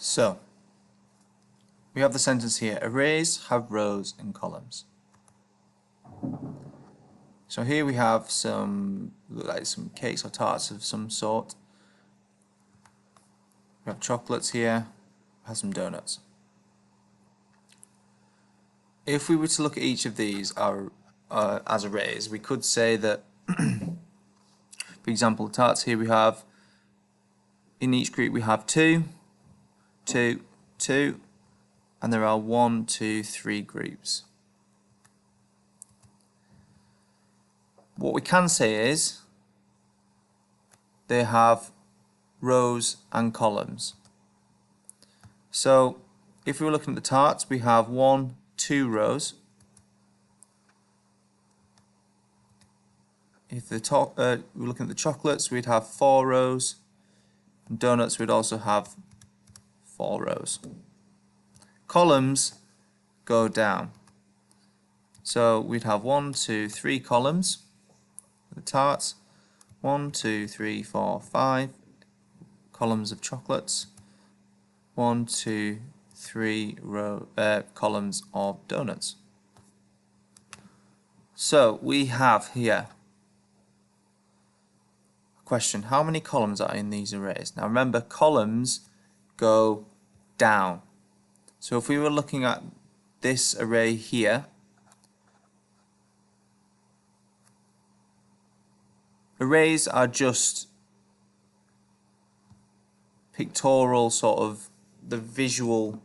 So, we have the sentence here, arrays have rows and columns. So here we have some cakes or tarts of some sort. We have chocolates here, has some donuts. If we were to look at each of these as arrays, we could say that, for example, tarts here we have, in each group we have 2, 2, 2, and there are 1, 2, 3 groups. What we can say is they have rows and columns. So if we were looking at the tarts, we have 1, 2 rows. If we're looking at the chocolates, we'd have 4 rows. And donuts, we'd also have 4 rows. Columns go down. So we'd have 1, 2, 3 columns for the tarts. 1, 2, 3, 4, 5 columns of chocolates. 1, 2, 3 columns of donuts. So we have here a question: how many columns are in these arrays? Now remember, columns go down. So if we were looking at this array here, arrays are just pictorial, sort of the visual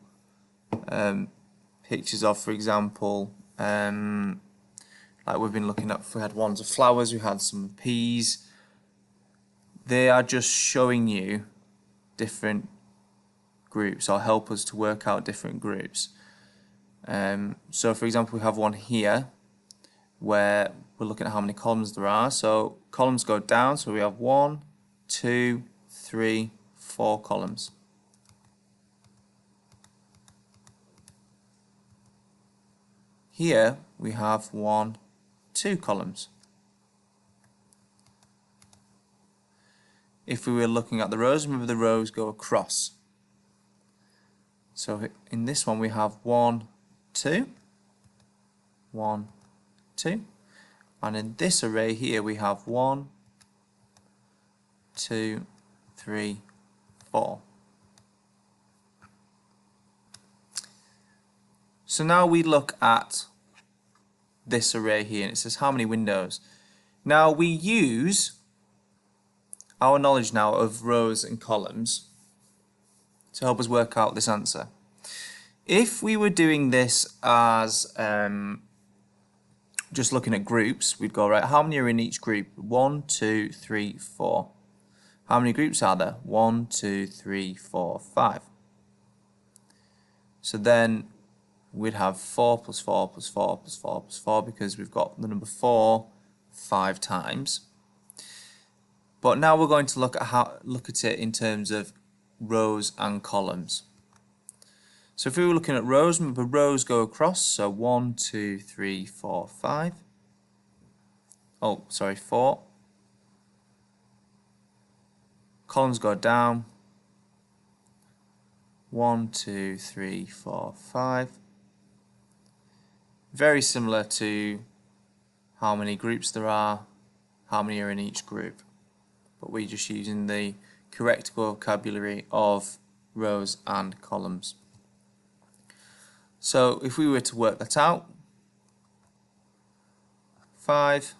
pictures of, for example, like we've been looking at, if we had ones of flowers, we had some peas. They are just showing you different groups, or help us to work out different groups. So for example, we have one here where we're looking at how many columns there are. So columns go down, so we have 1, 2, 3, 4 columns. Here we have 1, 2 columns. If we were looking at the rows, remember the rows go across. So in this one we have 1, 2, 1, 2, and in this array here we have 1, 2, 3, 4. So now we look at this array here, and it says how many windows. Now we use our knowledge now of rows and columns to help us work out this answer. If we were doing this as just looking at groups, we'd go, right, how many are in each group? 1, 2, 3, 4. How many groups are there? 1, 2, 3, 4, 5. So then we'd have 4 plus 4 plus 4 plus 4 plus 4, because we've got the number 4 5 times. But now we're going to look at it in terms of rows and columns. So if we were looking at rows, remember rows go across, so 1, 2, 3, 4, 5. Oh, sorry, 4. Columns go down. 1, 2, 3, 4, 5. Very similar to how many groups there are, how many are in each group. But we're just using the correct vocabulary of rows and columns. So if we were to work that out, 5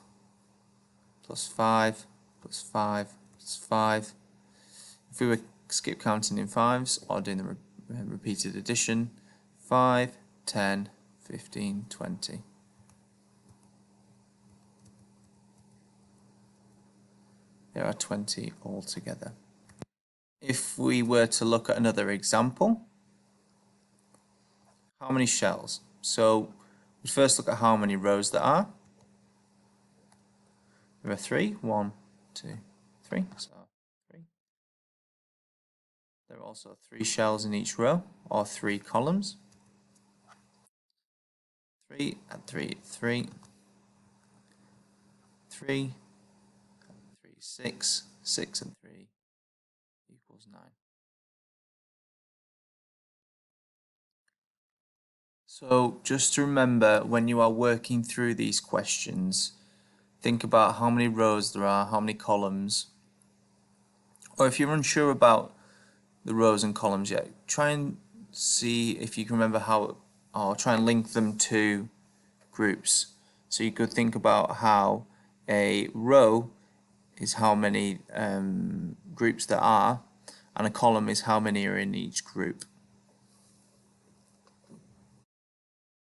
plus 5 plus 5 plus 5. If we were skip counting in fives or doing the repeated addition, 5, 10, 15, 20. There are 20 altogether. If we were to look at another example, how many shells? So we first look at how many rows there are. There are 3. 1, 2, 3. So 3. There are also 3 shells in each row, or 3 columns. 3 and 3, 3. 3 and 3, 6. 6 and 3 equals 9. So just to remember, when you are working through these questions, think about how many rows there are, how many columns, or if you're unsure about the rows and columns yet, try and see if you can remember how, or try and link them to groups. So you could think about how a row is how many groups there are, and a column is how many are in each group.